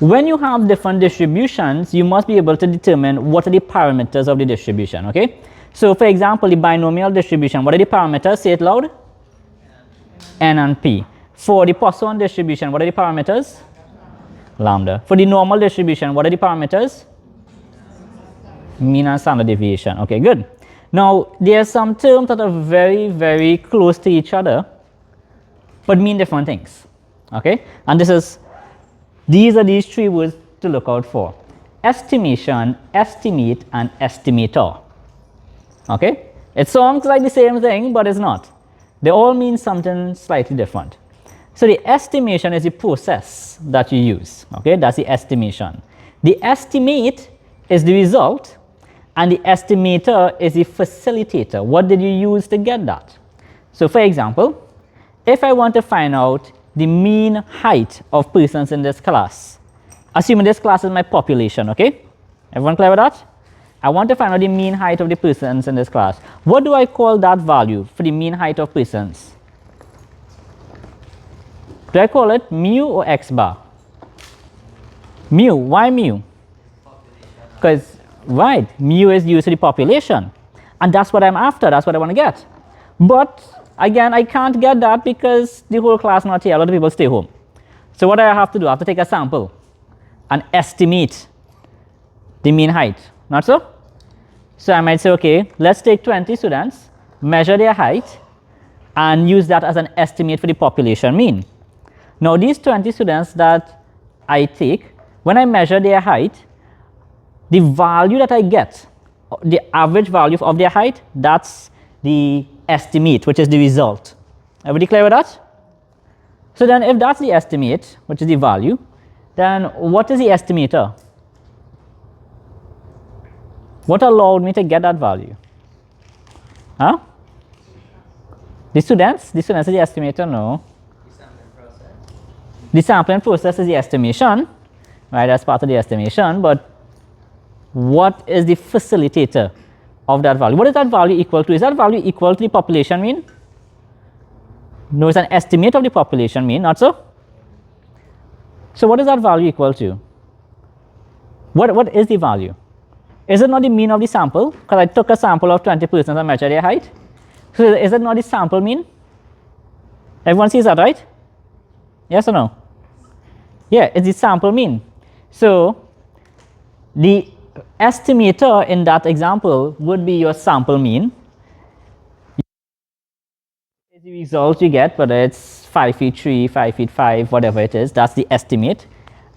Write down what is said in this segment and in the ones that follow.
When you have different distributions, you must be able to determine what are the parameters of the distribution, okay? So for example, the binomial distribution, what are the parameters? Say it loud. N and P. For the Poisson distribution, what are the parameters? Lambda. For the normal distribution, what are the parameters? Mean and standard deviation. Okay, good. Now, there are some terms that are very, very close to each other, but mean different things. Okay? And these are these three words to look out for. Estimation, estimate, and estimator. Okay? It sounds like the same thing, but it's not. They all mean something slightly different. So the estimation is the process that you use. Okay? That's the estimation. The estimate is the result, and the estimator is the facilitator. What did you use to get that? So for example, if I want to find out the mean height of persons in this class, assuming this class is my population, okay? Everyone clear with that? I want to find out the mean height of the persons in this class. What do I call that value for the mean height of persons? Do I call it mu or x bar? Mu. Why mu? Because, right, mu is used to the population. And that's what I'm after. That's what I want to get. But, again, I can't get that because the whole class not here. A lot of people stay home. So what do I have to do? I have to take a sample and estimate the mean height. Not so? So I might say, okay, let's take 20 students, measure their height, and use that as an estimate for the population mean. Now, these 20 students that I take, when I measure their height, the value that I get, the average value of their height, that's the estimate, which is the result. Everybody clear with that? So then if that's the estimate, which is the value, then what is the estimator? What allowed me to get that value? Huh? The students? The students is the estimator? No. The sampling process is the estimation, right? That's part of the estimation, but what is the facilitator of that value? What is that value equal to? Is that value equal to the population mean? No, it's an estimate of the population mean, not so? So what is that value equal to? What is the value? Is it not the mean of the sample? Because I took a sample of 20 persons and measured their height. So is it not the sample mean? Everyone sees that, right? Yes or no? Yeah, it's the sample mean. So the estimator in that example would be your sample mean. Is the result you get, whether it's 5 feet 3, 5 feet 5, whatever it is, that's the estimate.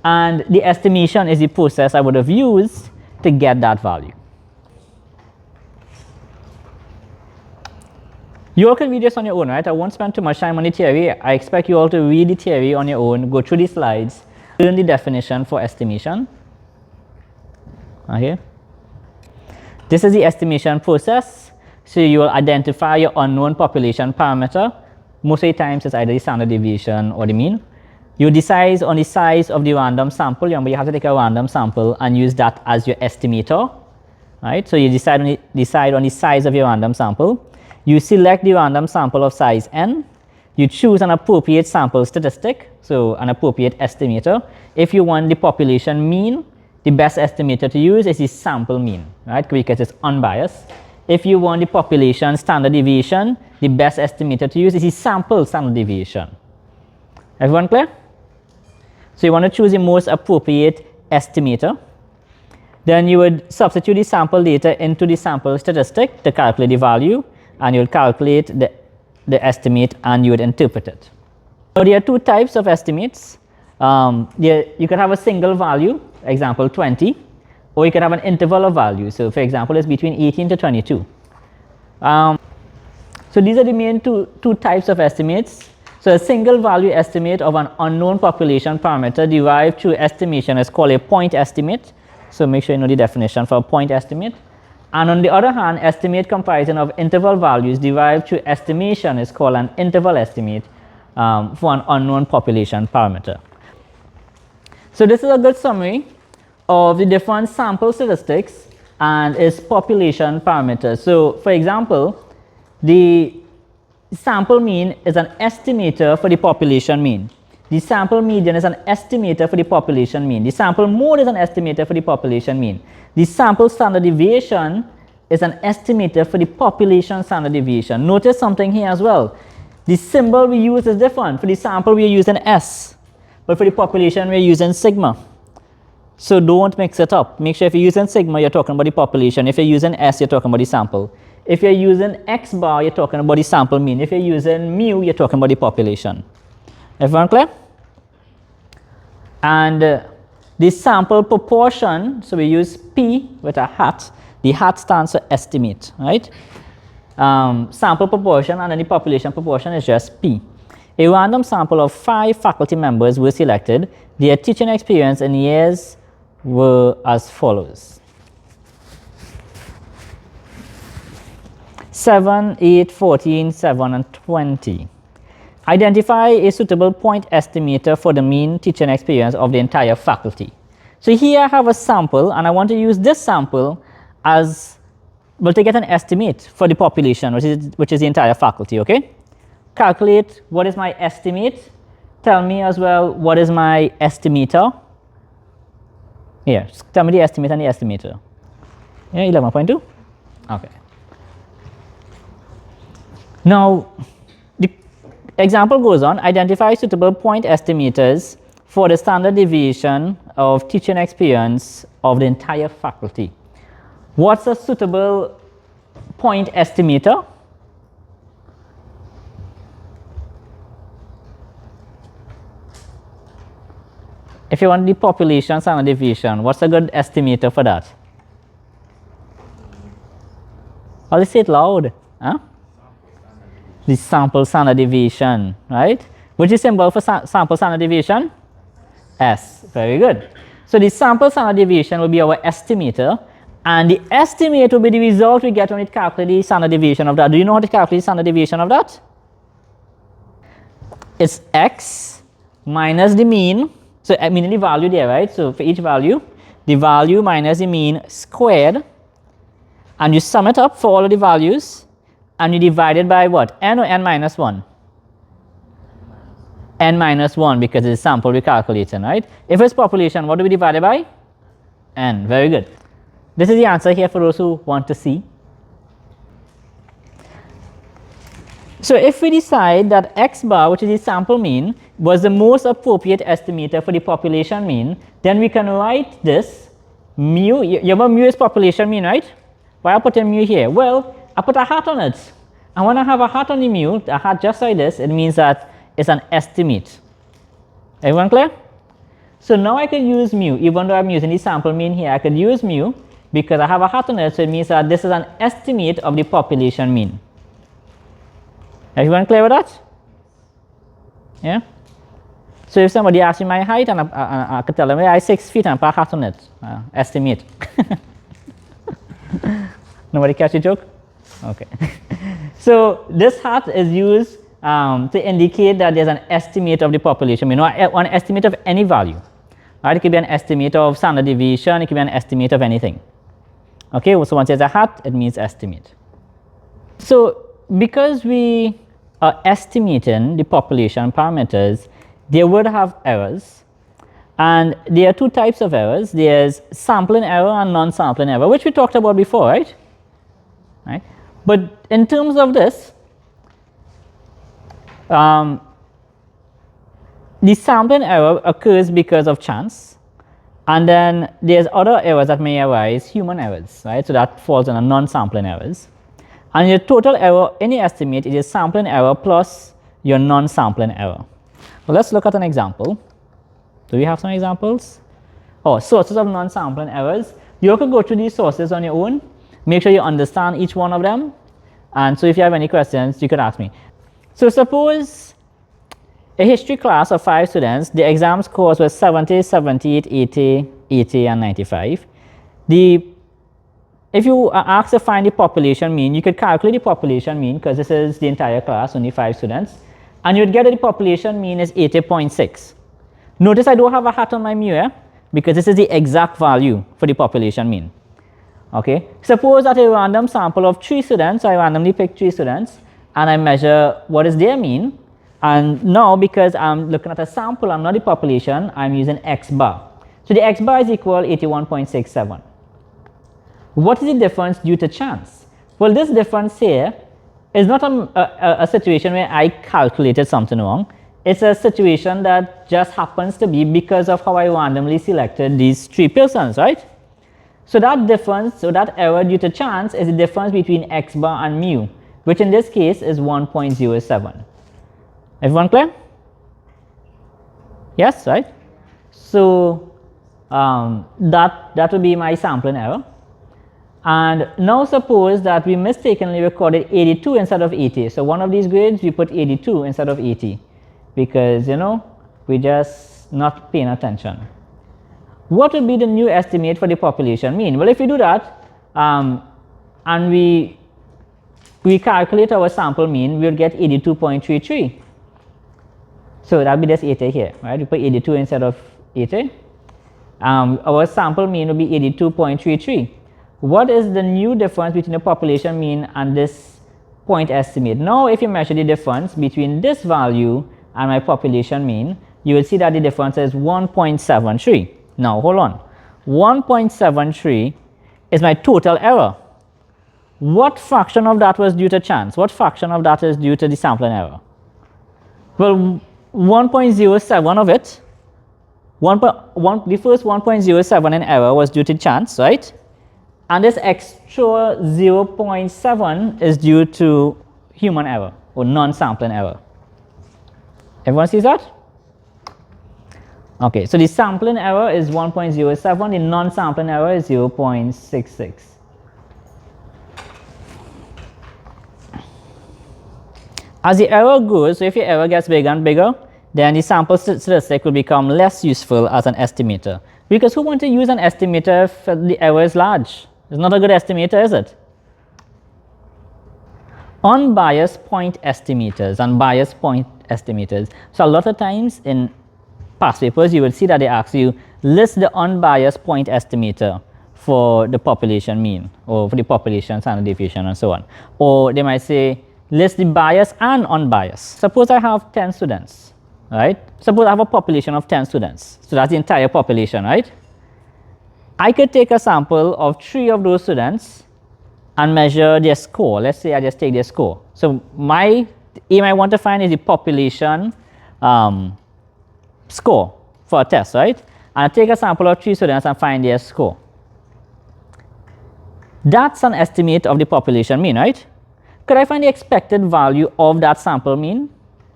And the estimation is the process I would have used to get that value. You all can read this on your own, right? I won't spend too much time on the theory. I expect you all to read the theory on your own, go through the slides, learn the definition for estimation. Okay. This is the estimation process. So you will identify your unknown population parameter. Most of the times it's either the standard deviation or the mean. You decide on the size of the random sample. Remember, you have to take a random sample and use that as your estimator. Right? So you decide on the size of your random sample. You select the random sample of size n. You choose an appropriate sample statistic, so an appropriate estimator. If you want the population mean, the best estimator to use is the sample mean, right? Because it's unbiased. If you want the population standard deviation, the best estimator to use is the sample standard deviation. Everyone clear? So you want to choose the most appropriate estimator. Then you would substitute the sample data into the sample statistic to calculate the value, and you would calculate the estimate and you would interpret it. So there are two types of estimates. You can have a single value, example 20, or you can have an interval of value. So for example, it's between 18 to 22. So these are the main two types of estimates. So a single value estimate of an unknown population parameter derived through estimation is called a point estimate. So make sure you know the definition for a point estimate. And on the other hand, estimate comprising of interval values derived through estimation is called an interval estimate for an unknown population parameter. So this is a good summary of the different sample statistics and its population parameters. So for example, the sample mean is an estimator for the population mean. The sample median is an estimator for the population mean. The sample mode is an estimator for the population mean. The sample standard deviation is an estimator for the population standard deviation. Notice something here as well. The symbol we use is different. For the sample, we are using S, but for the population, we are using sigma. So don't mix it up. Make sure if you're using sigma, you're talking about the population. If you're using S, you're talking about the sample. If you're using X bar, you're talking about the sample mean. If you're using mu, you're talking about the population. Everyone clear? And the sample proportion, so we use P with a hat. The hat stands for estimate, right? Sample proportion and then the population proportion is just P. A random sample of 5 faculty members were selected. Their teaching experience in years were as follows: 7, 8, 14, 7, and 20. Identify a suitable point estimator for the mean teaching experience of the entire faculty. So here I have a sample, and I want to use this sample as, well, to get an estimate for the population, which is the entire faculty, okay? Calculate what is my estimate. Tell me as well what is my estimator. Here, tell me the estimate and the estimator. Yeah, 11.2? Okay. Now, the example goes on, identify suitable point estimators for the standard deviation of teaching experience of the entire faculty. What's a suitable point estimator? If you want the population standard deviation, what's a good estimator for that? I'll say it loud. Huh? The sample standard deviation, right? Which is symbol for sample standard deviation? S. Very good. So the sample standard deviation will be our estimator, and the estimate will be the result we get when we calculate the standard deviation of that. Do you know how to calculate the standard deviation of that? It's x minus the mean. So I mean the value there, right? So for each value, the value minus the mean squared, and you sum it up for all of the values, and you divide it by what? N or n minus 1? N minus 1, because it's a sample we're calculating, right? If it's population, what do we divide it by? N. Very good. This is the answer here for those who want to see. So if we decide that x bar, which is the sample mean, was the most appropriate estimator for the population mean, then we can write this mu. You know mu is population mean, right? Why I put a mu here? Well, I put a hat on it. And when I have a hat on the mu, a hat just like this, it means that it's an estimate. Everyone clear? So now I can use mu, even though I'm using the sample mean here, I could use mu because I have a hat on it, so it means that this is an estimate of the population mean. Everyone clear with that? Yeah? So if somebody asks me my height, and I could tell them, yeah, I'm 6 feet and I put a hat on it. Estimate. Nobody catch the joke? Okay. So this hat is used to indicate that there's an estimate of the population, you know, an estimate of any value. Right? It could be an estimate of standard deviation, it could be an estimate of anything. Okay, so once there's a hat, it means estimate. So because we are estimating the population parameters, they would have errors. And there are 2 types of errors. There's sampling error and non-sampling error, which we talked about before, right? Right? But in terms of this, the sampling error occurs because of chance. And then there's other errors that may arise, human errors, right? So that falls under non-sampling errors. And your total error in the estimate is your sampling error plus your non-sampling error. Well, let's look at an example. Do we have some examples? Oh, sources of non-sampling errors. You can go through these sources on your own. Make sure you understand each one of them. And so if you have any questions, you could ask me. So suppose a history class of 5 students, the exam scores were 70, 78, 80, 80, and 95. If you are asked to find the population mean, you could calculate the population mean, because this is the entire class, only 5 students, and you'd get that the population mean is 80.6. Notice I don't have a hat on my mu, because this is the exact value for the population mean. Okay. Suppose that a random sample of 3 students, I randomly pick 3 students, and I measure what is their mean, And now, because I'm looking at a sample, I'm not the population, I'm using x bar. So the x bar is equal 81.67. What is the difference due to chance? Well, this difference here is not a situation where I calculated something wrong. It's a situation that just happens to be because of how I randomly selected these 3 persons, right? So that difference, so that error due to chance is the difference between x bar and mu, which in this case is 1.07. Everyone clear? Yes, right? So that would be my sampling error. And now suppose that we mistakenly recorded 82 instead of 80. So one of these grades we put 82 instead of 80 because, you know, we just not paying attention. What would be the new estimate for the population mean? Well, if we do that and we calculate our sample mean, we will get 82.33. So that will be this 80 here, right? We put 82 instead of 80. Our sample mean will be 82.33. What is the new difference between the population mean and this point estimate? Now, if you measure the difference between this value and my population mean, you will see that the difference is 1.73. Now, hold on. 1.73 is my total error. What fraction of that was due to chance? What fraction of that is due to the sampling error? Well, 1.07 of it, the first 1.07 in error was due to chance, right? And this extra 0.7 is due to human error or non-sampling error. Everyone sees that? Okay, so the sampling error is 1.07, the non-sampling error is 0.66. As the error grows, so if your error gets bigger and bigger, then the sample statistic will become less useful as an estimator. Because who wants to use an estimator if the error is large? It's not a good estimator, is it? Unbiased point estimators and biased point estimators. So a lot of times in past papers, you will see that they ask you list the unbiased point estimator for the population mean or for the population standard deviation and so on. Or they might say list the biased and unbiased. Suppose I have 10 students, right? Suppose I have a population of 10 students. So that's the entire population, right? I could take a sample of 3 of those students and measure their score. Let's say I just take their score. So my aim I want to find is the population score for a test, right? And I take a sample of 3 students and find their score. That's an estimate of the population mean, right? Could I find the expected value of that sample mean?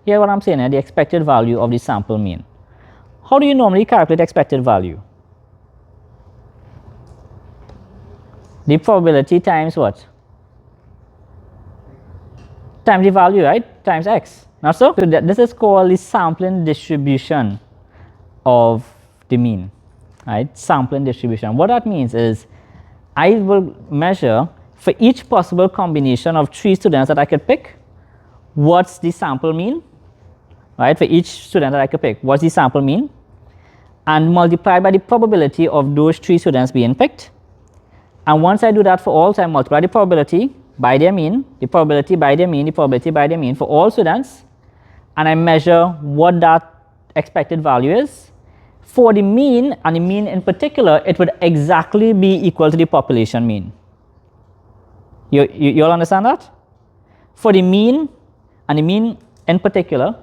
Hear what I'm saying here, the expected value of the sample mean. How do you normally calculate expected value? The probability times what? Times the value, right? Times x. Not so? So this is called the sampling distribution of the mean, right? Sampling distribution. What that means is I will measure for each possible combination of 3 students that I could pick, what's the sample mean, right? For each student that I could pick, what's the sample mean? And multiply by the probability of those 3 students being picked. And once I do that for all, so I multiply the probability by their mean, the probability by their mean, the probability by their mean for all students, and I measure what that expected value is. For the mean, and the mean in particular, it would exactly be equal to the population mean. You all understand that? For the mean, and the mean in particular,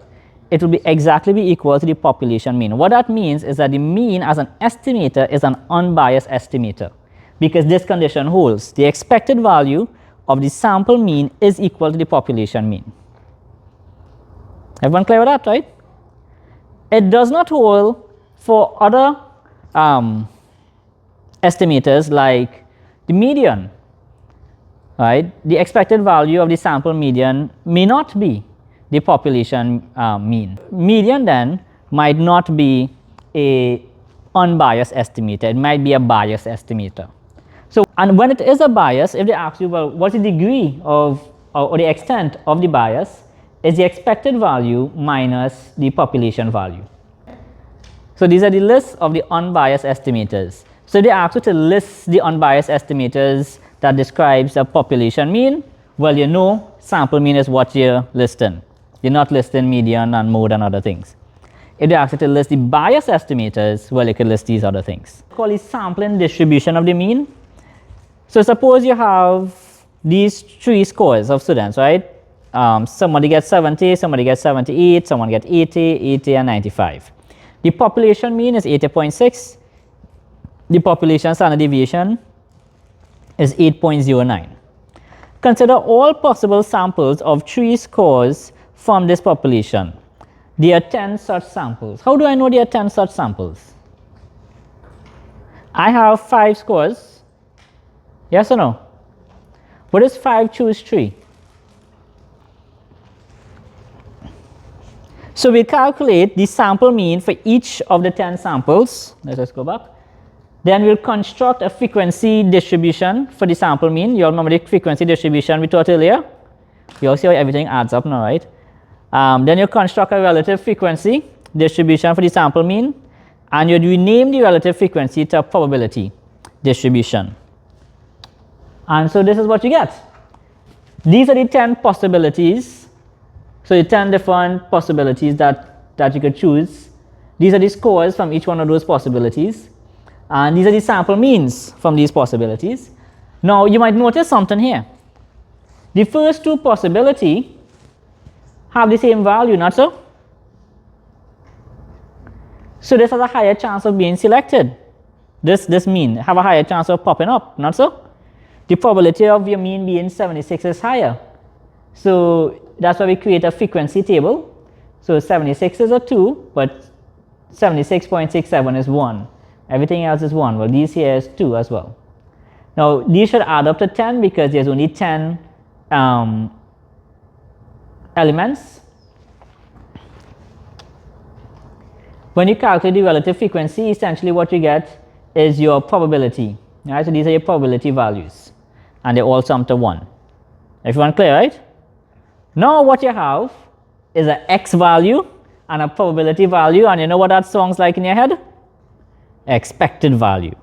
it will be exactly be equal to the population mean. What that means is that the mean as an estimator is an unbiased estimator, because this condition holds. The expected value of the sample mean is equal to the population mean. Everyone clear with that, right? It does not hold for other estimators like the median, right? The expected value of the sample median may not be the population mean. Median then might not be a unbiased estimator. It might be a biased estimator. So, and when it is a bias, if they ask you, well, what's the degree of or the extent of the bias, is the expected value minus the population value. So these are the lists of the unbiased estimators. So they ask you to list the unbiased estimators that describes a population mean. Well, you know, sample mean is what you're listing. They're not listing median and mode and other things. If they ask you to list the bias estimators, well, you could list these other things. Call it sampling distribution of the mean. So suppose you have these 3 scores of students, right? Somebody gets 70, somebody gets 78, someone gets 80, 80, and 95. The population mean is 80.6. The population standard deviation is 8.09. Consider all possible samples of 3 scores from this population. There are 10 such samples. How do I know there are 10 such samples? I have 5 scores. Yes or no? What is 5 choose 3? So we calculate the sample mean for each of the 10 samples. Let's just go back. Then we'll construct a frequency distribution for the sample mean. You all remember the frequency distribution we taught earlier? You all see how everything adds up now, right? Then you construct a relative frequency distribution for the sample mean, and you rename the relative frequency to a probability distribution. And so this is what you get. These are the 10 possibilities. So the 10 different possibilities that you could choose. These are the scores from each one of those possibilities. And these are the sample means from these possibilities. Now you might notice something here. The first 2 possibilities have the same value, not so? So this has a higher chance of being selected. This mean have a higher chance of popping up, not so? The probability of your mean being 76 is higher. So that's why we create a frequency table. So 76 is a 2, but 76.67 is 1. Everything else is 1. Well, these here is 2 as well. Now these should add up to 10 because there's only 10 elements. When you calculate the relative frequency, essentially what you get is your probability. Right? So these are your probability values, and they all sum to 1. Everyone clear, right? Now what you have is an x value and a probability value, and you know what that sounds like in your head? Expected value.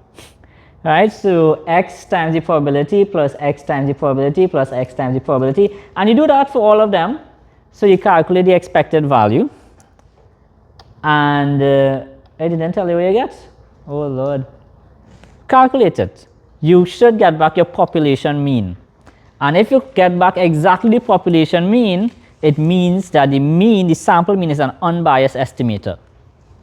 Right? So x times the probability plus x times the probability plus x times the probability, and you do that for all of them. So you calculate the expected value, and I didn't tell you what you get. Oh Lord. Calculate it. You should get back your population mean. And if you get back exactly the population mean, it means that the mean, the sample mean, is an unbiased estimator.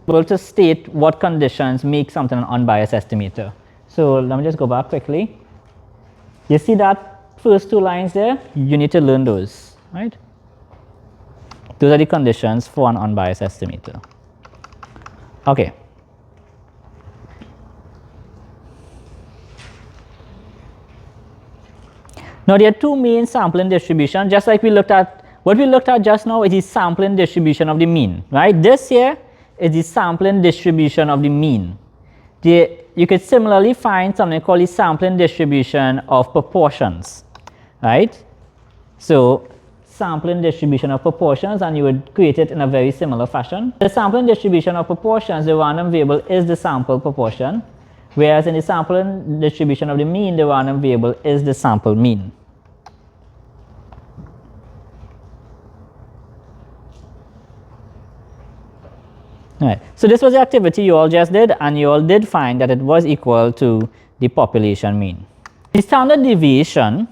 Able to state what conditions make something an unbiased estimator. So let me just go back quickly. You see that first 2 lines there? You need to learn those, right? Those are the conditions for an unbiased estimator. Okay. Now there are 2 main sampling distributions, just like we looked at. What we looked at just now is the sampling distribution of the mean, right? This here is the sampling distribution of the mean. You could similarly find something called the sampling distribution of proportions, right? So sampling distribution of proportions, and you would create it in a very similar fashion. The sampling distribution of proportions, the random variable is the sample proportion, whereas in the sampling distribution of the mean, the random variable is the sample mean. All right. So this was the activity you all just did, and you all did find that it was equal to the population mean. The standard deviation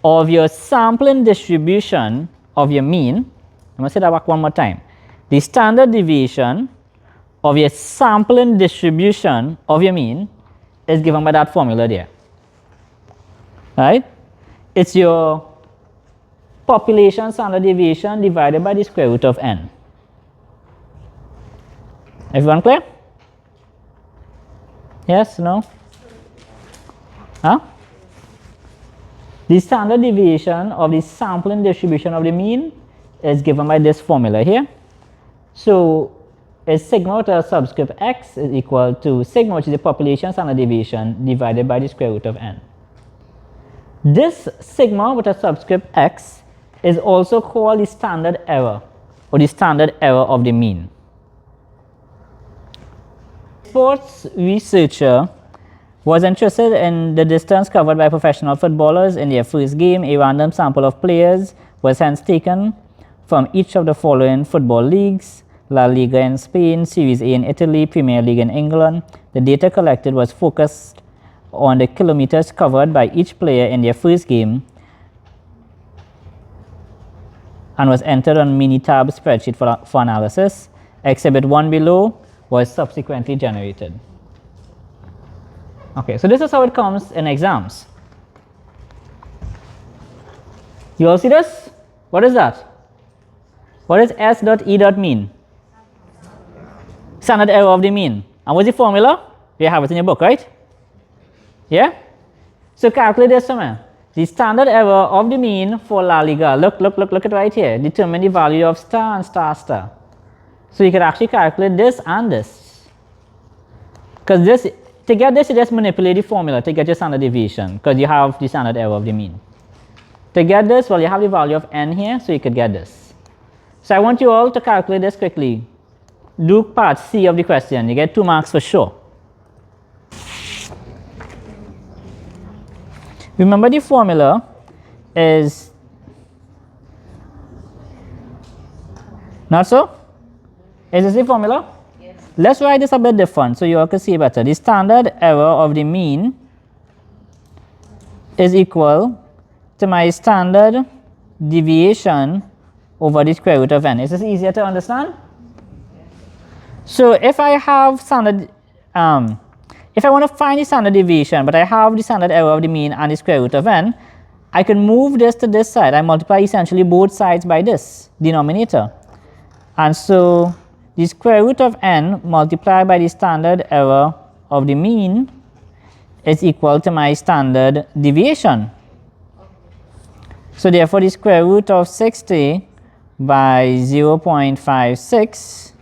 of your sampling distribution of your mean, I'm going to say that back one more time. The standard deviation of your sampling distribution of your mean is given by that formula there. Right? It's your population standard deviation divided by the square root of n. Everyone clear? Yes? No? Huh? The standard deviation of the sampling distribution of the mean is given by this formula here. So is sigma with a subscript x is equal to sigma, which is the population standard deviation, divided by the square root of n. This sigma with a subscript x is also called the standard error, or the standard error of the mean. Sports researcher was interested in the distance covered by professional footballers in their first game. A random sample of players was hence taken from each of the following football leagues: La Liga in Spain, Series A in Italy, Premier League in England. The data collected was focused on the kilometers covered by each player in their first game and was entered on Minitab spreadsheet for analysis. Exhibit 1 below was subsequently generated. Okay, so this is how it comes in exams. You all see this? What is that? What does S dot E dot mean? Standard error of the mean. And what's the formula? You have it in your book, right? Yeah? So calculate this for me. The standard error of the mean for La Liga. Look at right here. Determine the value of star and star star. So you can actually calculate this and this. Because this, to get this, you just manipulate the formula to get your standard deviation, because you have the standard error of the mean. To get this, well, you have the value of n here, so you could get this. So I want you all to calculate this quickly. Do part C of the question. You get 2 marks for sure. Remember, the formula is not so? Is this the formula? Yes. Let's write this a bit different so you all can see better. The standard error of the mean is equal to my standard deviation over the square root of n. Is this easier to understand? So if I have standard, if I want to find the standard deviation, but I have the standard error of the mean and the square root of n, I can move this to this side. I multiply essentially both sides by this denominator. And so the square root of n multiplied by the standard error of the mean is equal to my standard deviation. So therefore, the square root of 60 by 0.56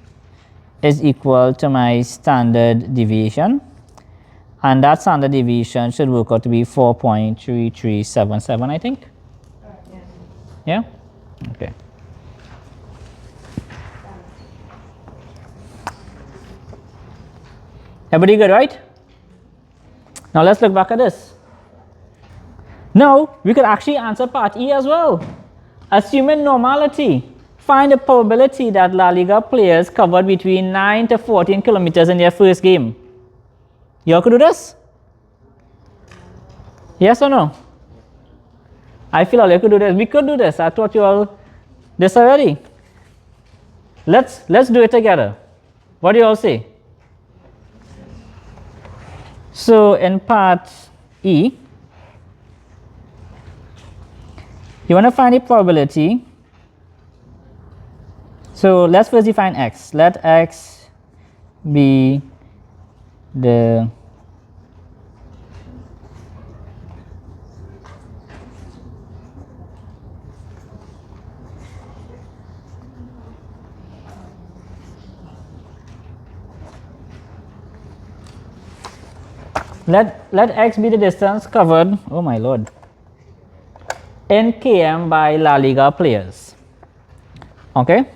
is equal to my standard deviation. And that standard deviation should work out to be 4.3377, I think. Yeah? Okay. Everybody good, right? Now let's look back at this. Now, we could actually answer part E as well. Assuming normality, find the probability that La Liga players covered between 9 to 14 kilometers in their first game. You all could do this? Yes or no? I feel all you could do this. We could do this. I taught you all this already. Let's do it together. What do you all say? So in part E, you want to find the probability. So let's first define x. Let x be the let x be the distance covered, oh my lord, in km by La Liga players. Okay?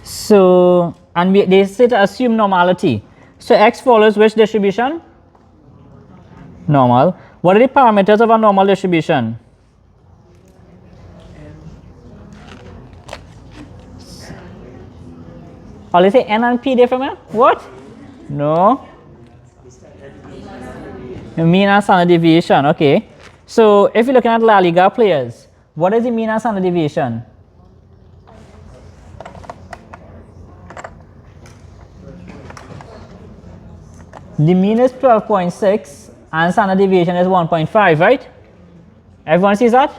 So, and they say to assume normality. So x follows which distribution? Normal. What are the parameters of a normal distribution? Or let's say n and p different? What? No. Mean and standard deviation. Okay. So if you're looking at La Liga players, what is the mean and standard deviation? The mean is 12.6 and standard deviation is 1.5, right? Everyone sees that?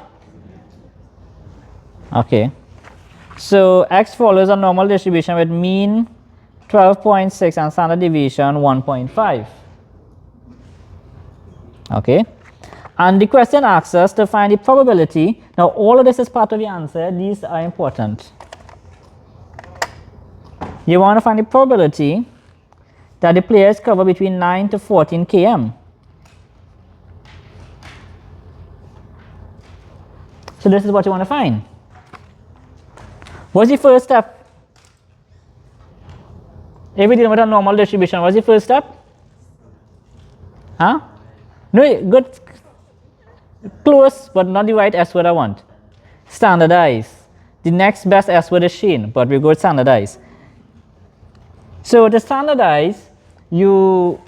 Okay. So x follows a normal distribution with mean 12.6 and standard deviation 1.5. Okay. And the question asks us to find the probability. Now all of this is part of the answer. These are important. You want to find the probability that the players cover between 9 to 14 km. So this is what you want to find. What's the first step? If we're dealing with a normal distribution, what's the first step? Huh? No, good. Close, but not the right S word I want. Standardize. The next best S word is Shane, but we go with standardize. So to standardize, you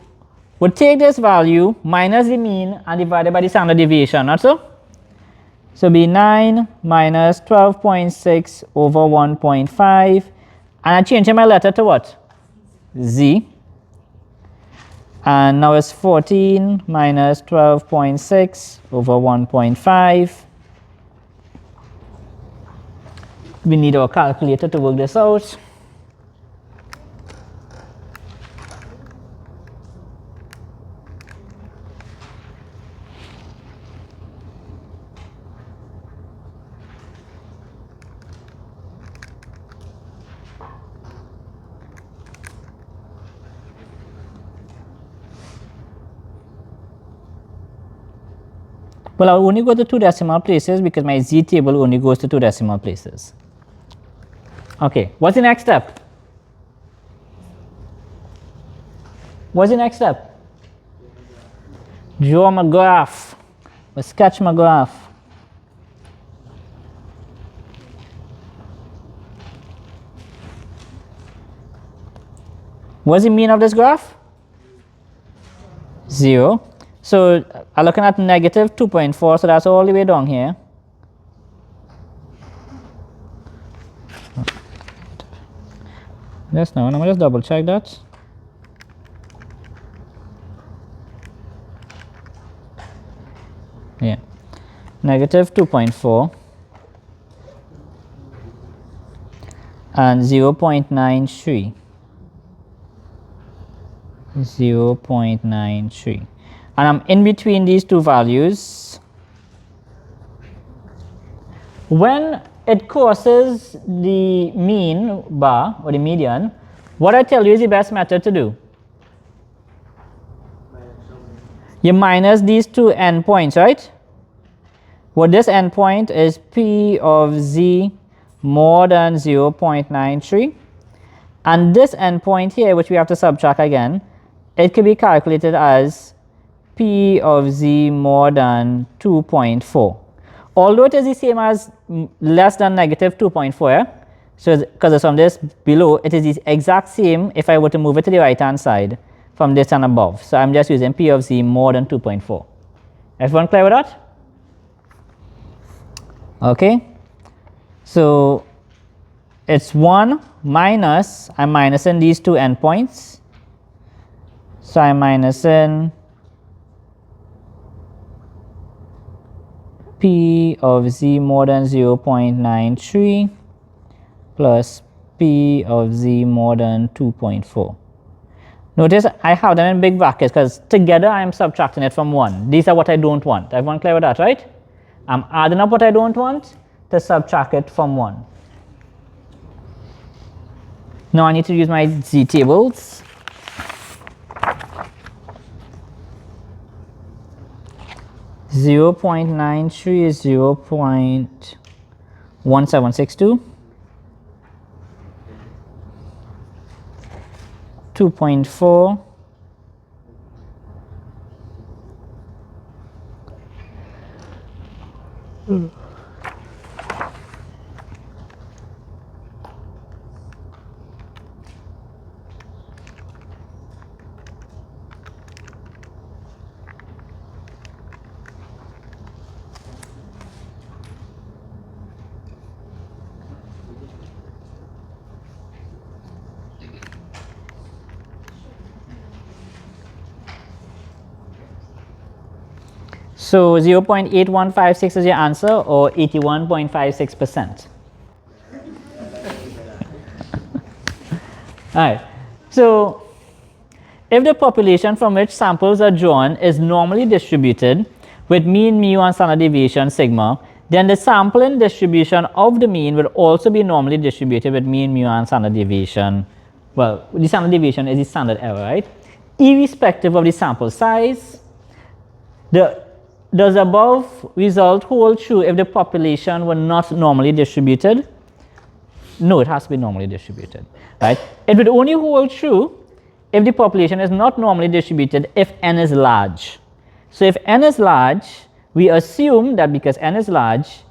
would take this value minus the mean and divide it by the standard deviation, not so? So be 9 minus 12.6 over 1.5. And I'm changing my letter to what? Z. And now it's 14 minus 12.6 over 1.5. We need our calculator to work this out. Well, I'll only go to 2 decimal places because my Z table only goes to 2 decimal places. Okay, what's the next step? What's the next step? Draw my graph. Or sketch my graph. What's the mean of this graph? 0. So I'm looking at negative 2.4, so that's all the way down here. Yes, now, let me just double check that. Yeah, negative 2.4 and 0.93. 0.93. And I'm in between these two values. When it crosses the mean bar or the median, what I tell you is the best method to do. You minus these two endpoints, right? Well, this endpoint is P of Z more than 0.93. And this endpoint here, which we have to subtract again, it can be calculated as P of Z more than 2.4. Although it is the same as less than negative 2.4, yeah? So because it's from this below, it is the exact same if I were to move it to the right hand side from this and above. So I'm just using P of Z more than 2.4. Everyone clear with that? Okay. So it's 1 minus, I'm minusing these two endpoints. So I'm minusing P of Z more than 0.93 plus P of Z more than 2.4. Notice I have them in big brackets because together I am subtracting it from 1. These are what I don't want. Everyone clear with that, right? I'm adding up what I don't want to subtract it from 1. Now I need to use my Z tables. Zero 0.93 is 0.1762. 2.4 So 0.8156 is your answer, or 81.56%. All right. So if the population from which samples are drawn is normally distributed with mean, mu, and standard deviation sigma, then the sampling distribution of the mean will also be normally distributed with mean, mu, and standard deviation. Well, the standard deviation is the standard error, right? Irrespective of the sample size, does the above result hold true if the population were not normally distributed? No, it has to be normally distributed, right? It would only hold true if the population is not normally distributed if n is large. So if n is large, we assume that because n is large,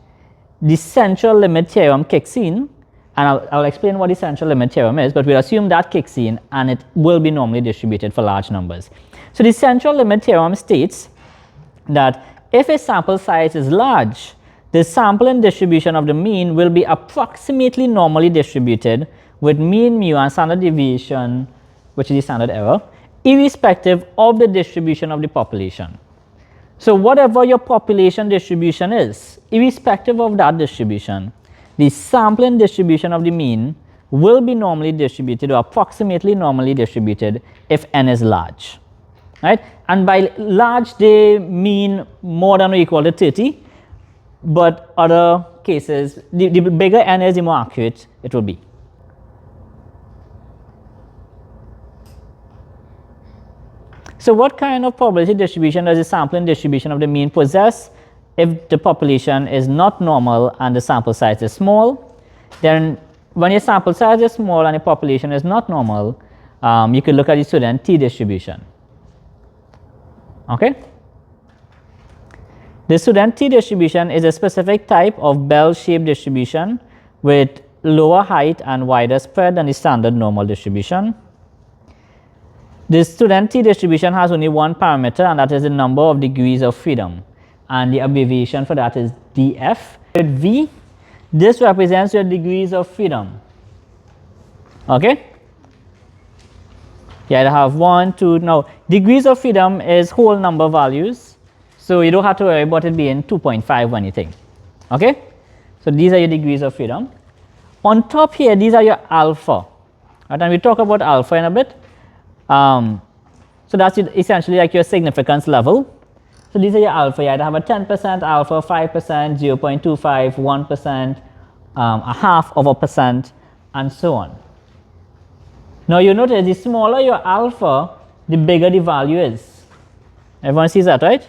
the central limit theorem kicks in, and I'll explain what the central limit theorem is, but we'll assume that kicks in and it will be normally distributed for large numbers. So the central limit theorem states that if a sample size is large, the sampling distribution of the mean will be approximately normally distributed with mean mu and standard deviation, which is the standard error, irrespective of the distribution of the population. So whatever your population distribution is, irrespective of that distribution, the sampling distribution of the mean will be normally distributed or approximately normally distributed if n is large. Right? And by large, they mean more than or equal to 30, but other cases, the bigger n is, the more accurate it will be. So what kind of probability distribution does the sampling distribution of the mean possess if the population is not normal and the sample size is small? Then when your sample size is small and the population is not normal, you could look at the student t distribution. Okay? The student t distribution is a specific type of bell-shaped distribution with lower height and wider spread than the standard normal distribution. The student t distribution has only one parameter, and that is the number of degrees of freedom, and the abbreviation for that is df. With v, this represents your degrees of freedom. Okay? You either have 1, 2, now degrees of freedom is whole number values, so you don't have to worry about it being 2.5 or anything. Okay? So these are your degrees of freedom. On top here, these are your alpha. Right? And we'll talk about alpha in a bit. So that's essentially like your significance level. So these are your alpha. You either have a 10% alpha, 5%, 0.25, 1%, a half of a percent, and so on. Now you notice the smaller your alpha, the bigger the value is. Everyone sees that, right?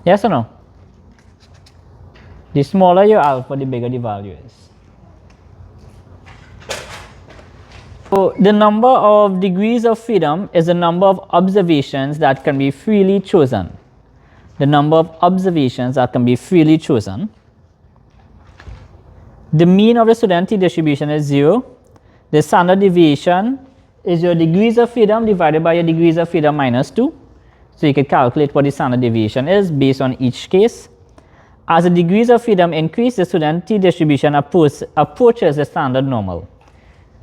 Yes or no? The smaller your alpha, the bigger the value is. So the number of degrees of freedom is the number of observations that can be freely chosen. The number of observations that can be freely chosen. The mean of the student t distribution is 0. The standard deviation is your degrees of freedom divided by your degrees of freedom minus 2. So you can calculate what the standard deviation is based on each case. As the degrees of freedom increase, the student t distribution approaches the standard normal.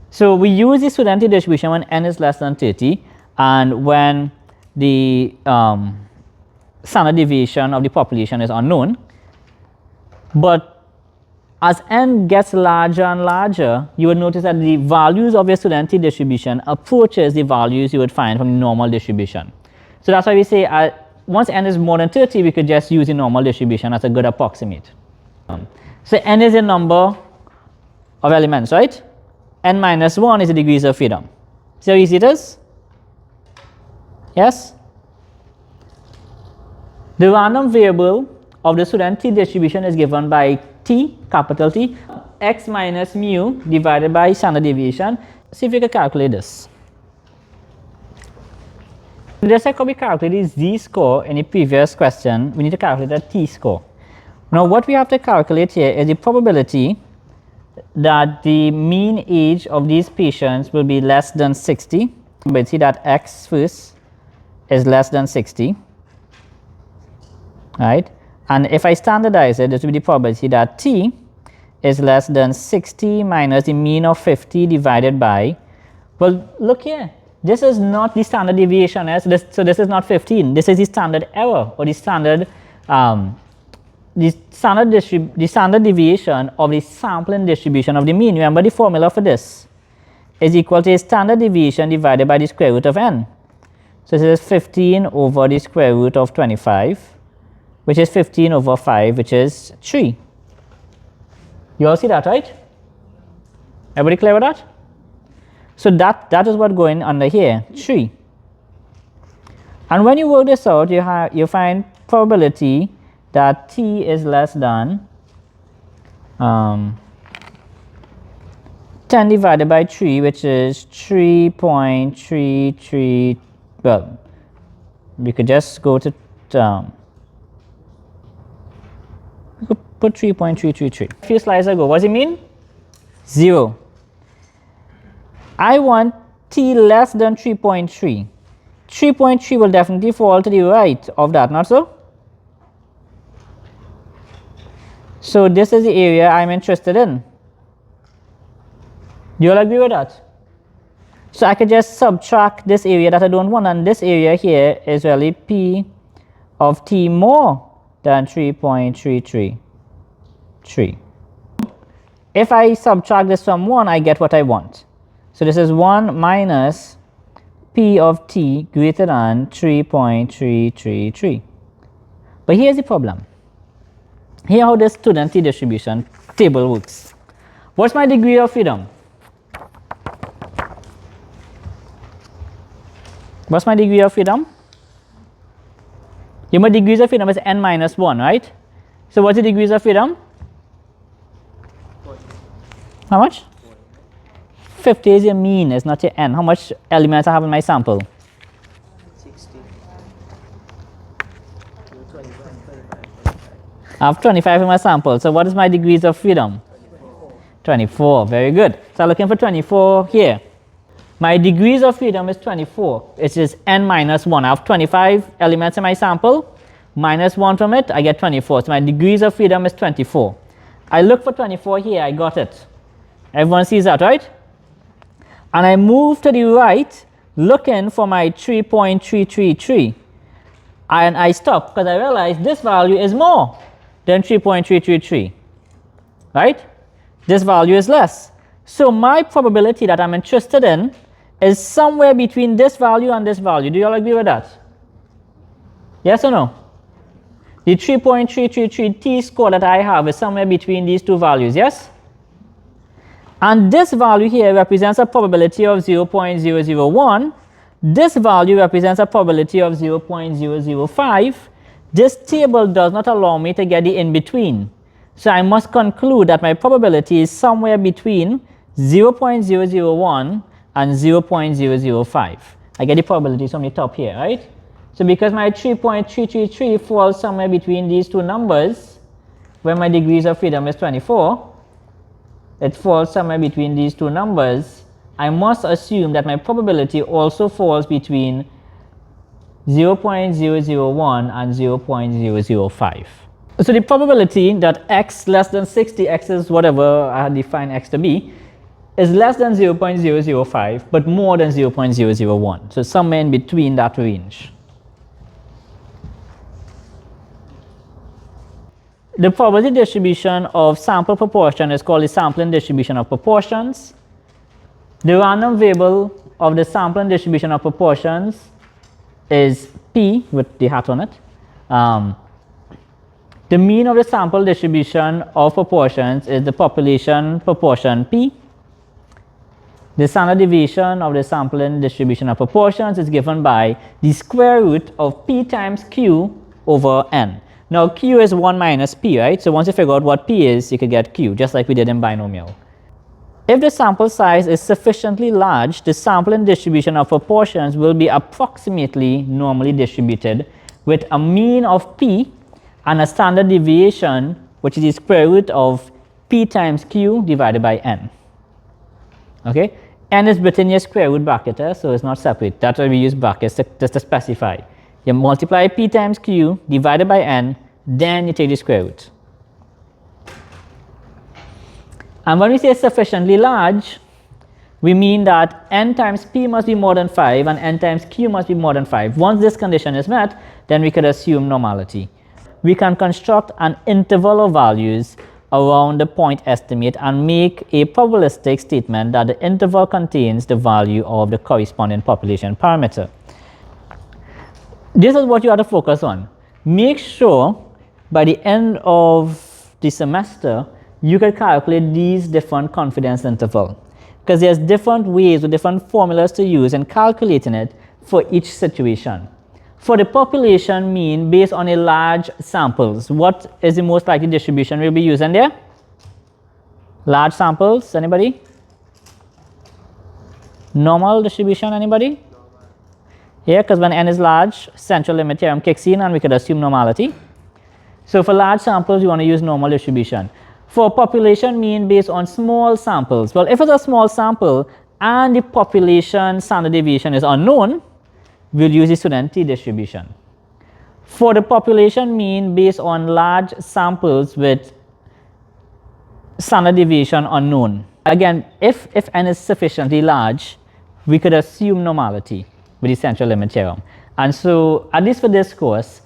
So we use the student t distribution when n is less than 30 and when the standard deviation of the population is unknown. But as n gets larger and larger, you would notice that the values of your student t distribution approaches the values you would find from the normal distribution. So that's why we say once n is more than 30, we could just use the normal distribution as a good approximate. So n is a number of elements, right? N minus 1 is the degrees of freedom. See how easy it is? Yes? The random variable of the student t distribution is given by t, capital T, x minus mu divided by standard deviation. See if you can calculate this. Just like how we calculated z score in the previous question, we need to calculate the t score. Now what we have to calculate here is the probability that the mean age of these patients will be less than 60. Probability that x first is less than 60. Right? And if I standardize it, this will be the probability that t is less than 60 minus the mean of 50 divided by, well, look here. This is not the standard deviation, so this is not 15. This is the standard error or the standard deviation of the sampling distribution of the mean. Remember the formula for this is equal to a standard deviation divided by the square root of n. So this is 15 over the square root of 25, which is 15 over 5, which is 3. You all see that, right? Everybody clear with that? So that is what's going under here, 3. And when you work this out, you find probability that t is less than 10 divided by 3, which is 3.33. Well, we could just go to Put 3.333. A few slides ago, what does it mean? 0. I want t less than 3.3. 3.3 will definitely fall to the right of that, not so? So this is the area I'm interested in. Do you all agree with that? So I could just subtract this area that I don't want, and this area here is really p of t more than 3.333. If I subtract this from 1, I get what I want. So this is 1 minus p of t greater than 3.333. But here's the problem. Here how this student t distribution table works. What's my degree of freedom? What's my degree of freedom? My degrees of freedom is n minus 1, right? So what's the degrees of freedom? 40. How much? 50 is your mean, it's not your n. How much elements I have in my sample? 60. I have 25 in my sample. So what is my degrees of freedom? 24. Very good. So I'm looking for 24 here. My degrees of freedom is 24, which is n minus 1. I have 25 elements in my sample. Minus 1 from it, I get 24. So my degrees of freedom is 24. I look for 24 here, I got it. Everyone sees that, right? And I move to the right, looking for my 3.333. And I stop because I realize this value is more than 3.333. Right? This value is less. So my probability that I'm interested in is somewhere between this value and this value. Do you all agree with that? Yes or no? The 3.333 t-score that I have is somewhere between these two values, yes? And this value here represents a probability of 0.001. This value represents a probability of 0.005. This table does not allow me to get the in-between. So I must conclude that my probability is somewhere between 0.001 and 0.005. I get the probabilities from the top here, right? So because my 3.333 falls somewhere between these two numbers, where my degrees of freedom is 24, it falls somewhere between these two numbers, I must assume that my probability also falls between 0.001 and 0.005. So the probability that x less than 60, x is whatever I had defined x to be, is less than 0.005 but more than 0.001. So somewhere in between that range. The probability distribution of sample proportion is called the sampling distribution of proportions. The random variable of the sampling distribution of proportions is p with the hat on it. The mean of the sample distribution of proportions is the population proportion p. The standard deviation of the sampling distribution of proportions is given by the square root of p times q over n. Now q is 1 minus p, right? So once you figure out what p is, you could get q, just like we did in binomial. If the sample size is sufficiently large, the sampling distribution of proportions will be approximately normally distributed with a mean of p and a standard deviation, which is the square root of p times q divided by n. Okay? N is within your square root bracket, so it's not separate. That's why we use brackets just to specify. You multiply p times q divided by n, then you take the square root. And when we say sufficiently large, we mean that n times p must be more than 5 and n times q must be more than 5. Once this condition is met, then we could assume normality. We can construct an interval of values around the point estimate and make a probabilistic statement that the interval contains the value of the corresponding population parameter. This is what you have to focus on. Make sure by the end of the semester you can calculate these different confidence intervals, because there's different ways or different formulas to use in calculating it for each situation. For the population mean based on a large samples, what is the most likely distribution we'll be using there? Large samples, anybody? Normal distribution, anybody? Yeah, because when n is large, central limit theorem kicks in and we could assume normality. So for large samples, you want to use normal distribution. For population mean based on small samples, well, if it's a small sample and the population standard deviation is unknown, we'll use the student t distribution. For the population mean based on large samples with standard deviation unknown, again, if n is sufficiently large, we could assume normality with the central limit theorem. And so, at least for this course,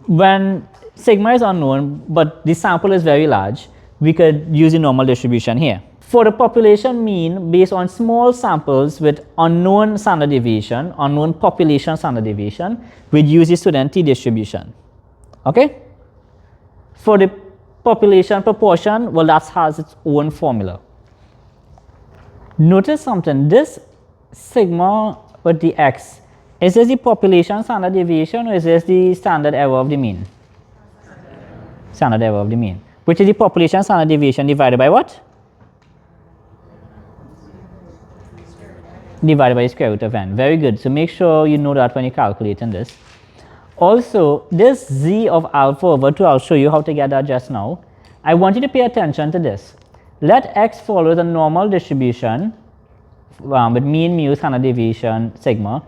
when sigma is unknown, but the sample is very large, we could use the normal distribution here. For the population mean based on small samples with unknown standard deviation, unknown population standard deviation, we'd use the student t distribution. Okay? For the population proportion, well, that has its own formula. Notice something, this sigma with the x, is this the population standard deviation or is this the standard error of the mean? Standard error of the mean. Which is the population standard deviation divided by what? Divided by the square root of n. Very good. So make sure you know that when you're calculating this. Also, this z of alpha over 2, I'll show you how to get that just now. I want you to pay attention to this. Let x follow the normal distribution with mean, mu, standard deviation, sigma,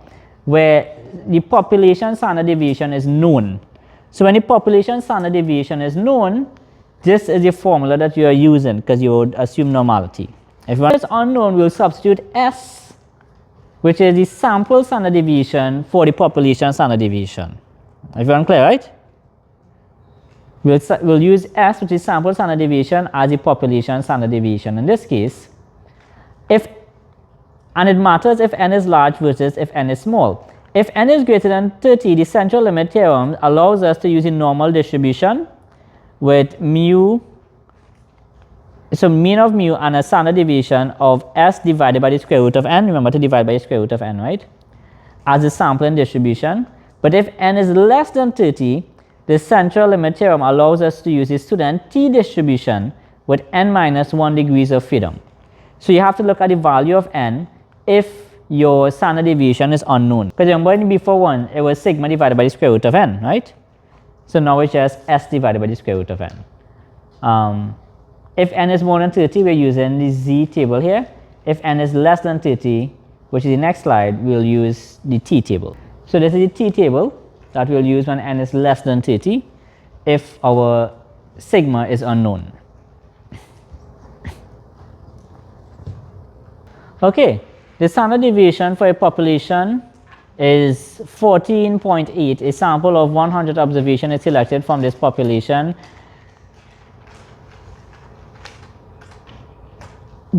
where the population standard deviation is known. So when the population standard deviation is known, this is the formula that you are using because you would assume normality. If one is unknown, we'll substitute s, which is the sample standard deviation for the population standard deviation. Everyone clear, right? We'll use s, which is sample standard deviation, as the population standard deviation in this case. And it matters if n is large versus if n is small. If n is greater than 30, the central limit theorem allows us to use a normal distribution with mu, so mean of mu and a standard deviation of s divided by the square root of n. Remember to divide by the square root of n, right? As a sampling distribution. But if n is less than 30, the central limit theorem allows us to use the student t distribution with n minus 1 degrees of freedom. So you have to look at the value of n if your standard deviation is unknown. Because remember in the before one, it was sigma divided by the square root of n, right? So now it's just s divided by the square root of n. If n is more than 30, we're using the z table here. If n is less than 30, which is the next slide, we'll use the t table. So this is the t table that we'll use when n is less than 30 if our sigma is unknown. Okay, the standard deviation for a population is 14.8. A sample of 100 observations is selected from this population.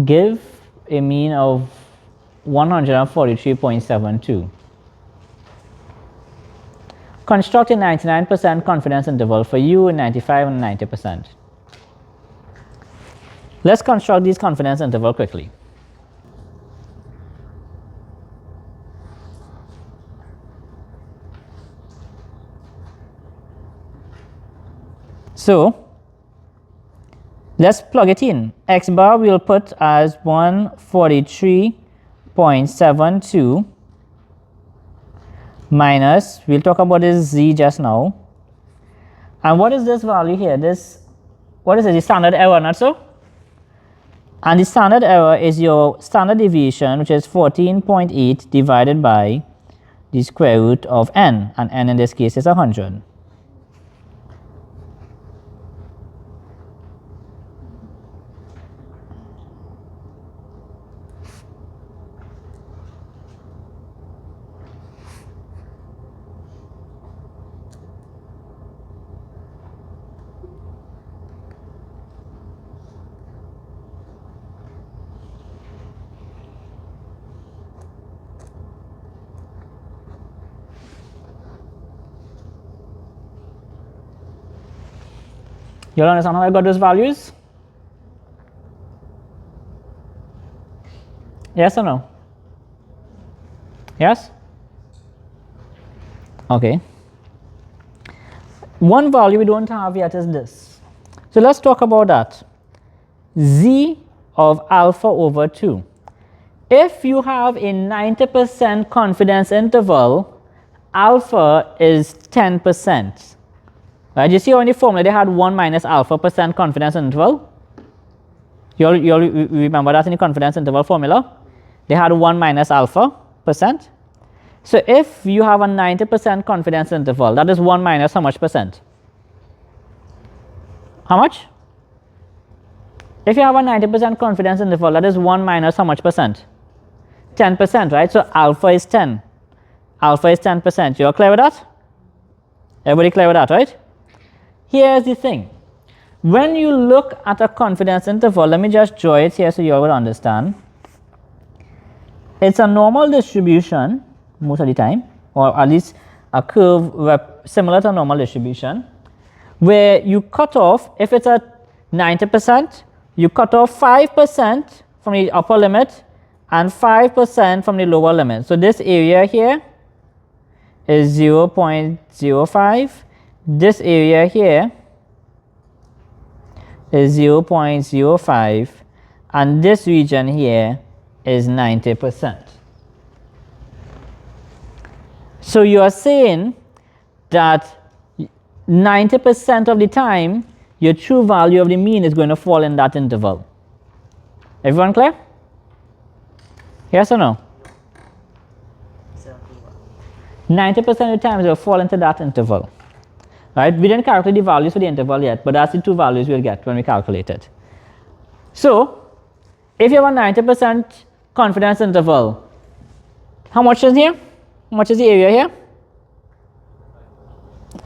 Give a mean of 143.72. Construct a 99% confidence interval for u and 95 and 90%. Let's construct these confidence interval quickly. So let's plug it in. X bar we'll put as 143.72 minus, we'll talk about this z just now. And what is this value here? What is it? The standard error, not so? And the standard error is your standard deviation, which is 14.8 divided by the square root of n, and n in this case is 100. You all understand how I got those values? Yes or no? Yes? Okay. One value we don't have yet is this. So let's talk about that. Z of alpha over 2. If you have a 90% confidence interval, alpha is 10%. Right, you see how in the formula they had 1 minus alpha percent confidence interval? You all remember that in the confidence interval formula? They had 1 minus alpha percent. So if you have a 90% confidence interval, that is 1 minus how much percent? How much? If you have a 90% confidence interval, that is 1 minus how much percent? 10%, right? So alpha is 10. Alpha is 10%. You all clear with that? Everybody clear with that, right? Here's the thing. When you look at a confidence interval, let me just draw it here so you all will understand. It's a normal distribution most of the time, or at least a curve similar to a normal distribution, where you cut off, if it's at 90%, you cut off 5% from the upper limit and 5% from the lower limit. So this area here is 0.05. This area here is 0.05, and this region here is 90%. So you are saying that 90% of the time your true value of the mean is going to fall in that interval. Everyone clear? Yes or no? 90% of the time it will fall into that interval. Right? We didn't calculate the values for the interval yet, but that's the two values we'll get when we calculate it. So if you have a 90% confidence interval, how much is here? How much is the area here?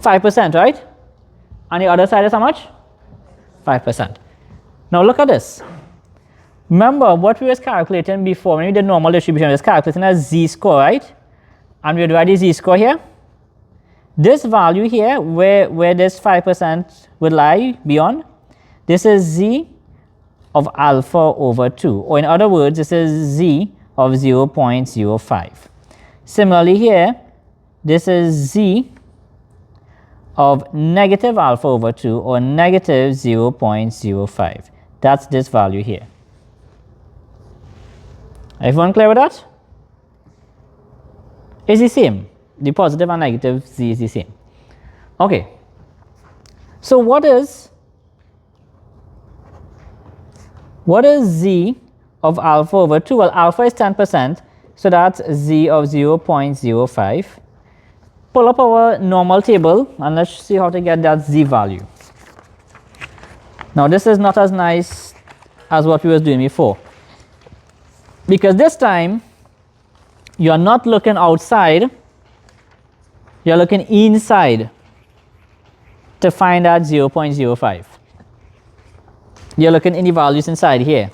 5%, right? On the other side is how much? 5%. Now look at this. Remember what we was calculating before when we did normal distribution, we was calculating a z-score, right? And we write the z-score here. This value here, where this 5% would lie beyond, this is z of alpha over 2. Or in other words, this is z of 0.05. Similarly here, this is z of negative alpha over 2, or negative 0.05. That's this value here. Everyone clear with that? It's the same. The positive and negative z is the same. Okay. So what is z of alpha over 2? Well, alpha is 10%, so that's z of 0.05. Pull up our normal table and let's see how to get that z value. Now this is not as nice as what we was doing before, because this time you are not looking outside, you are looking inside to find that 0.05. You are looking in the values inside here.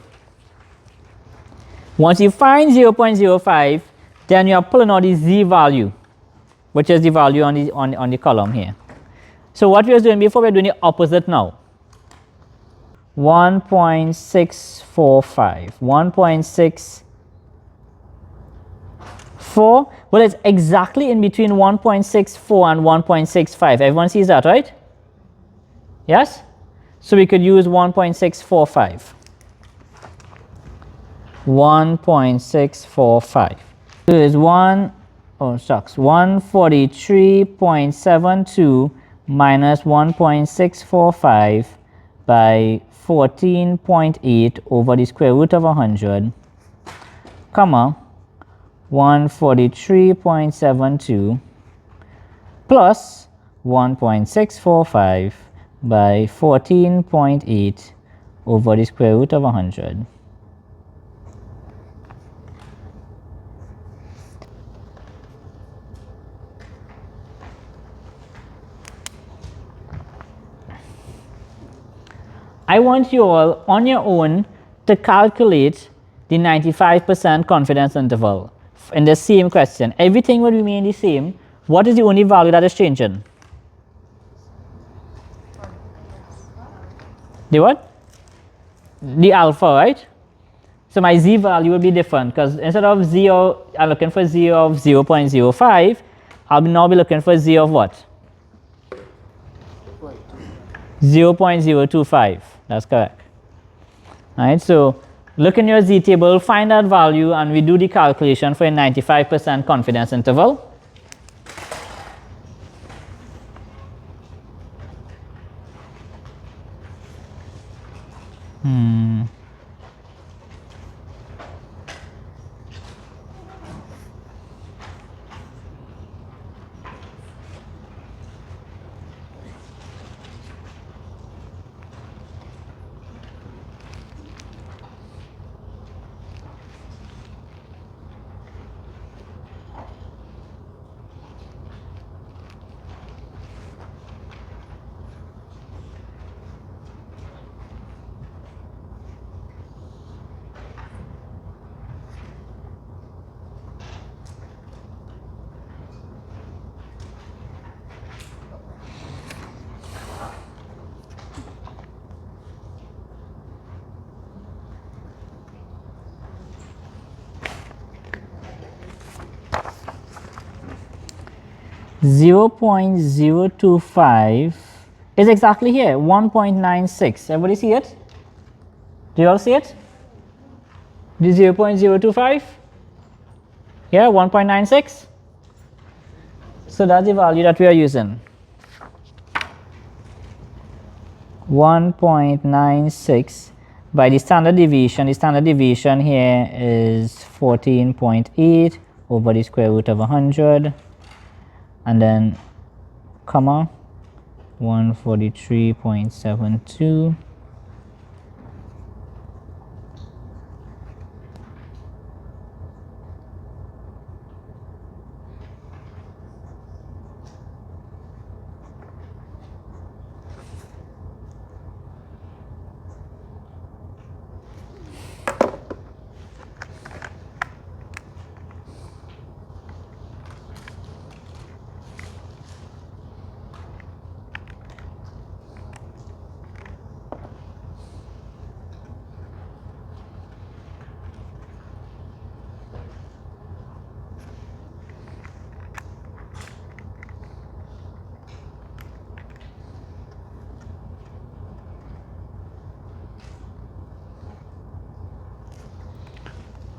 Once you find 0.05, then you are pulling out the z value, which is the value on the column here. So what we were doing before, we're doing the opposite now. 1.645. 1.64. Well, it's exactly in between 1.64 and 1.65. Everyone sees that, right? Yes? So we could use 1.645. 1.645. So it's 143.72 minus 1.645 by 14.8 over the square root of 100, comma, 143.72 plus 1.645 by 14.8 over the square root of 100. I want you all on your own to calculate the 95% confidence interval in the same question. Everything will remain the same. What is the only value that is changing? The what? The alpha, right? So my z value will be different, because instead of I'm looking for z of 0.05, I'll now be looking for z of what? 0.025. That's correct. All right, so look in your z table, find that value, and we do the calculation for a 95% confidence interval. 0.025 is exactly here, 1.96. Everybody see it? Do you all see it? The 0.025? Yeah, 1.96. So that's the value that we are using. 1.96 by the standard deviation. The standard deviation here is 14.8 over the square root of 100, and then comma 143.72.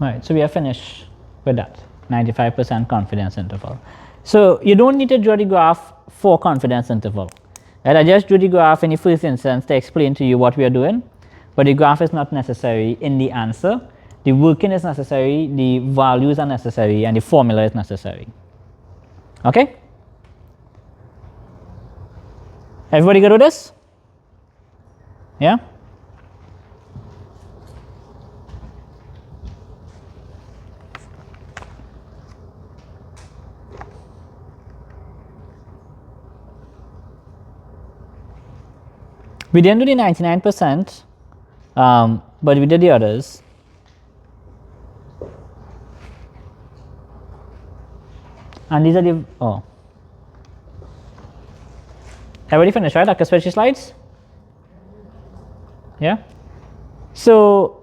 Right, so we are finished with that 95% confidence interval. So you don't need to draw the graph for confidence interval. Right? I just drew the graph in the first instance to explain to you what we are doing, but the graph is not necessary in the answer. The working is necessary, the values are necessary, and the formula is necessary. Okay? Everybody good with this? Yeah? We didn't do the 99%, but we did the others. And these are the, oh. Everybody finished, right? Like a spreadsheet slides? Yeah? So,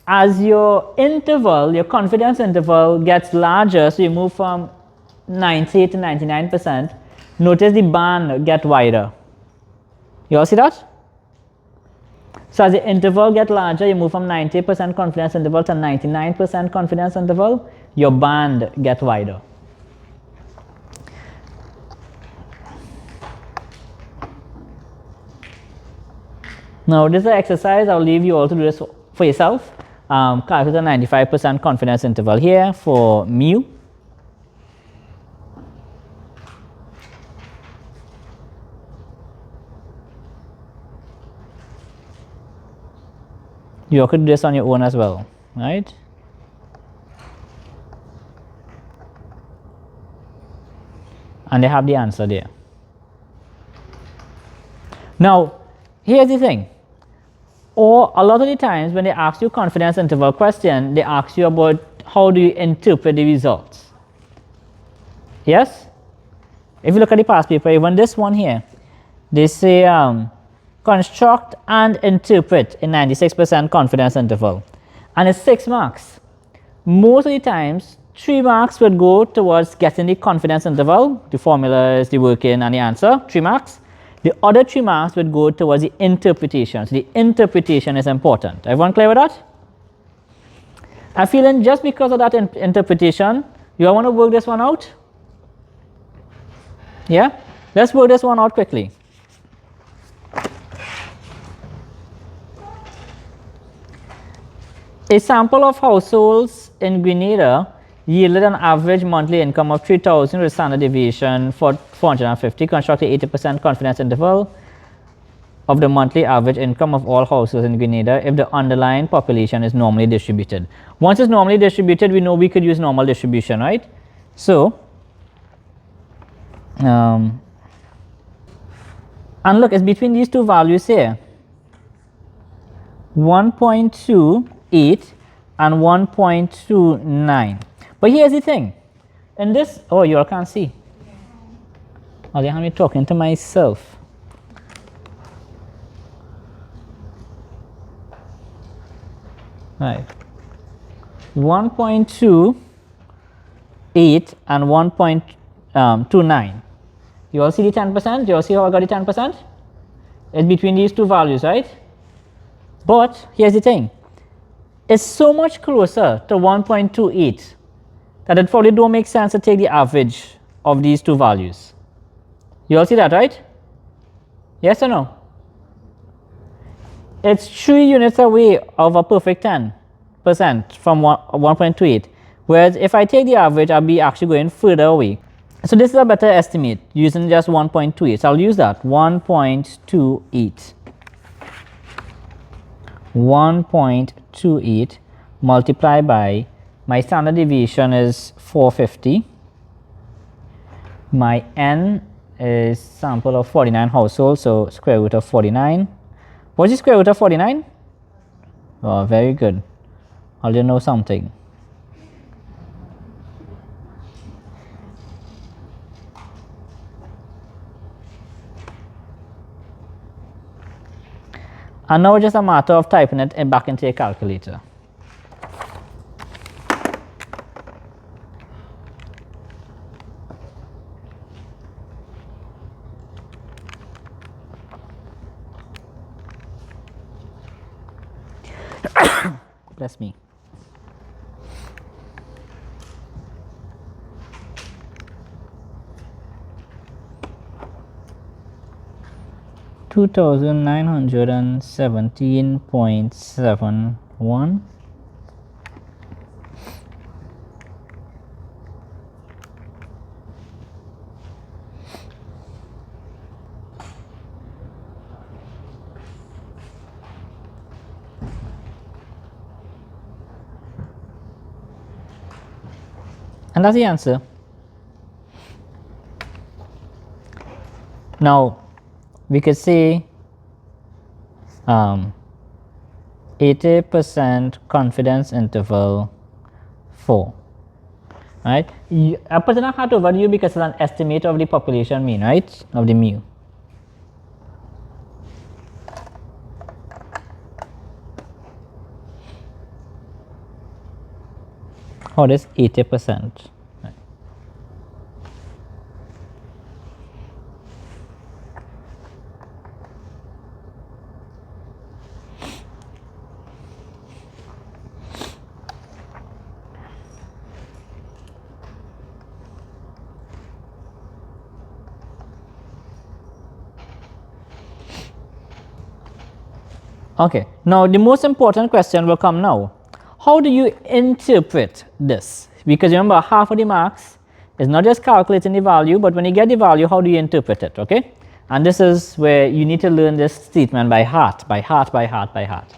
as your interval, your confidence interval gets larger, so you move from 90 to 99%, notice the band get wider. You all see that? So as the interval gets larger, you move from 90% confidence interval to 99% confidence interval, your band gets wider. Now this is an exercise, I'll leave you all to do this for yourself. Calculate a 95% confidence interval here for mu. You could do this on your own as well, right? And they have the answer there. Now, here's the thing. Or a lot of the times when they ask you confidence interval question, they ask you about how do you interpret the results. Yes? If you look at the past paper, even this one here, they say construct and interpret a 96% confidence interval. And it's 6 marks. Most of the times, 3 marks would go towards getting the confidence interval, the formulas, the working, and the answer, 3 marks. The other 3 marks would go towards the interpretation. So the interpretation is important. Everyone clear with that? I'm feeling just because of that interpretation, you all want to work this one out? Yeah? Let's work this one out quickly. A sample of households in Grenada yielded an average monthly income of 3,000 with standard deviation for 450. Construct a 80% confidence interval of the monthly average income of all households in Grenada if the underlying population is normally distributed. Once it's normally distributed, we know we could use normal distribution, right? So, and look, it's between these two values here, 1.28 and 1.29. But here's the thing. In this, oh, you all can't see. Oh, they have me talking to myself. Right. 1.28 and 1.29. You all see the 10%? You all see how I got the 10%? It's between these two values, right? But here's the thing. It's so much closer to 1.28 that it probably don't make sense to take the average of these two values. You all see that, right? Yes or no? It's 3 units away of a perfect 10% from 1.28. Whereas if I take the average, I'll be actually going further away. So this is a better estimate using just 1.28. So I'll use that, 1.28. 1.28 multiplied by, my standard deviation is 450. My n is sample of 49 households, so square root of 49. What's the square root of 49? Oh, very good. I'll know something. And now it's just a matter of typing it back into a calculator. Bless me. $2,917.71. And that's the answer. Now, we could say 80% confidence interval 4. Right? I put it hard over you because it's an estimate of the population mean, right? Of the mu. Or this 80%. Right. Okay, now the most important question will come now. How do you interpret this? Because remember, half of the marks is not just calculating the value, but when you get the value, how do you interpret it, okay? And this is where you need to learn this statement by heart, by heart, by heart, by heart.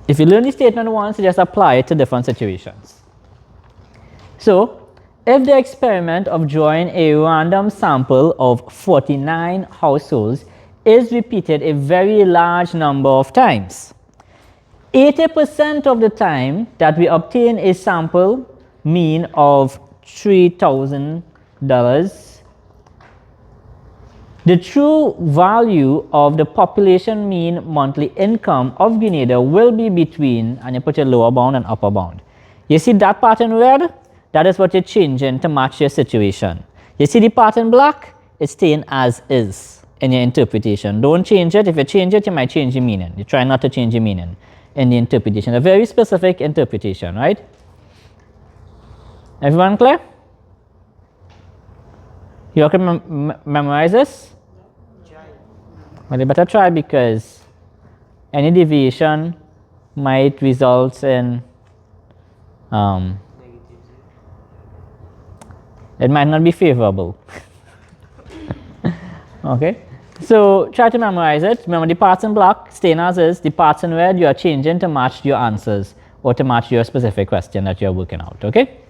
If you learn the statement once, you just apply it to different situations. So, if the experiment of drawing a random sample of 49 households is repeated a very large number of times, 80% of the time that we obtain a sample mean of $3,000, the true value of the population mean monthly income of Grenada will be between, and you put your lower bound and upper bound. You see that part in red? That is what you're changing to match your situation. You see the part in black? It's staying as is in your interpretation. Don't change it. If you change it, you might change the meaning. You try not to change the meaning in the interpretation. A very specific interpretation, right? Everyone clear? You all can memorize this? Well, you better try, because any deviation might result in Negative 0. it might not be favorable. Okay, so try to memorize it. Remember, the parts in black staying as is, the parts in red you are changing to match your answers or to match your specific question that you're working out. Okay,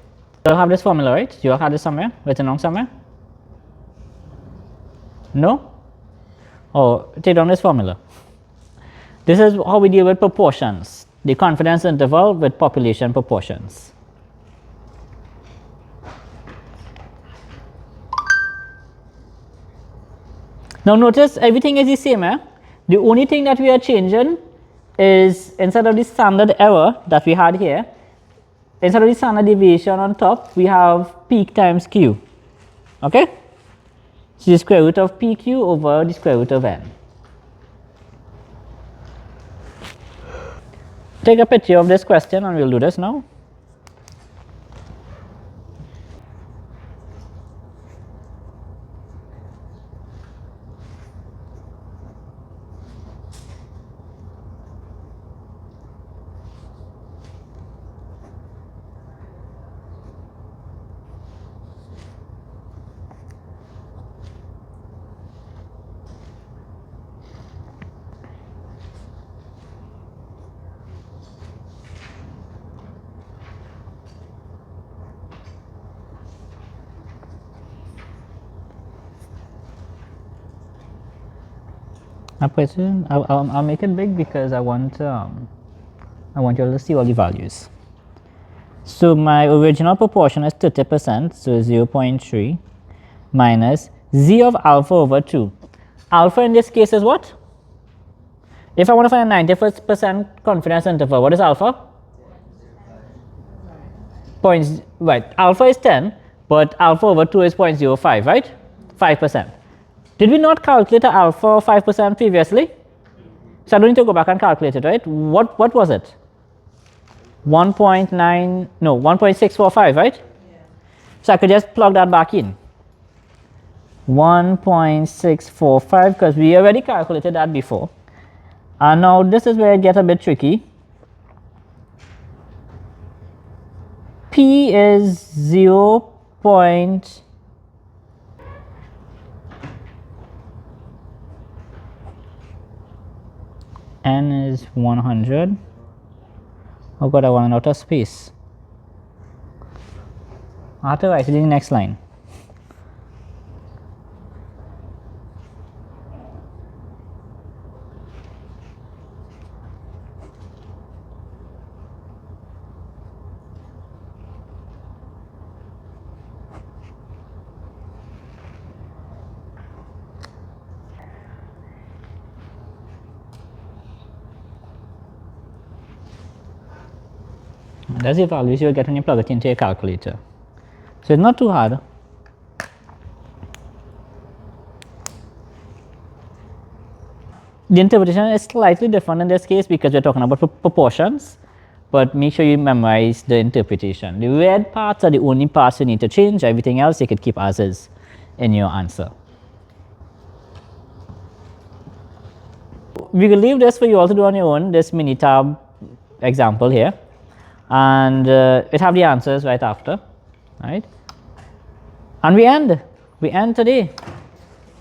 you'll have this formula, right? You'll have this somewhere, written down somewhere. No? Oh, take down this formula. This is how we deal with proportions, the confidence interval with population proportions. Now notice everything is the same. The only thing that we are changing is, instead of the standard error that we had here, instead of the standard deviation on top, we have peak times q. Okay? So the square root of pq over the square root of n. Take a picture of this question and we'll do this now. I'll make it big because I want you all to see all the values. So my original proportion is 30%, so 0.3 minus z of alpha over 2. Alpha in this case is what? If I want to find a 91% confidence interval, what is alpha? Right, alpha is 10, but alpha over 2 is 0.05, right? 5%. Did we not calculate the alpha of 5% previously? So I don't need to go back and calculate it, right? What was it? 1.645, right? Yeah. So I could just plug that back in. 1.645, because we already calculated that before. And now this is where it gets a bit tricky. P is 0. N is 100. Oh god, I want out of space. I have to write it in the next line. That's the values you'll get when you plug it into your calculator. So it's not too hard. The interpretation is slightly different in this case because we're talking about proportions, but make sure you memorize the interpretation. The red parts are the only parts you need to change. Everything else you could keep as is in your answer. We will leave this for you all to do on your own, this mini tab example here. And it have the answers right after, right? And we end today.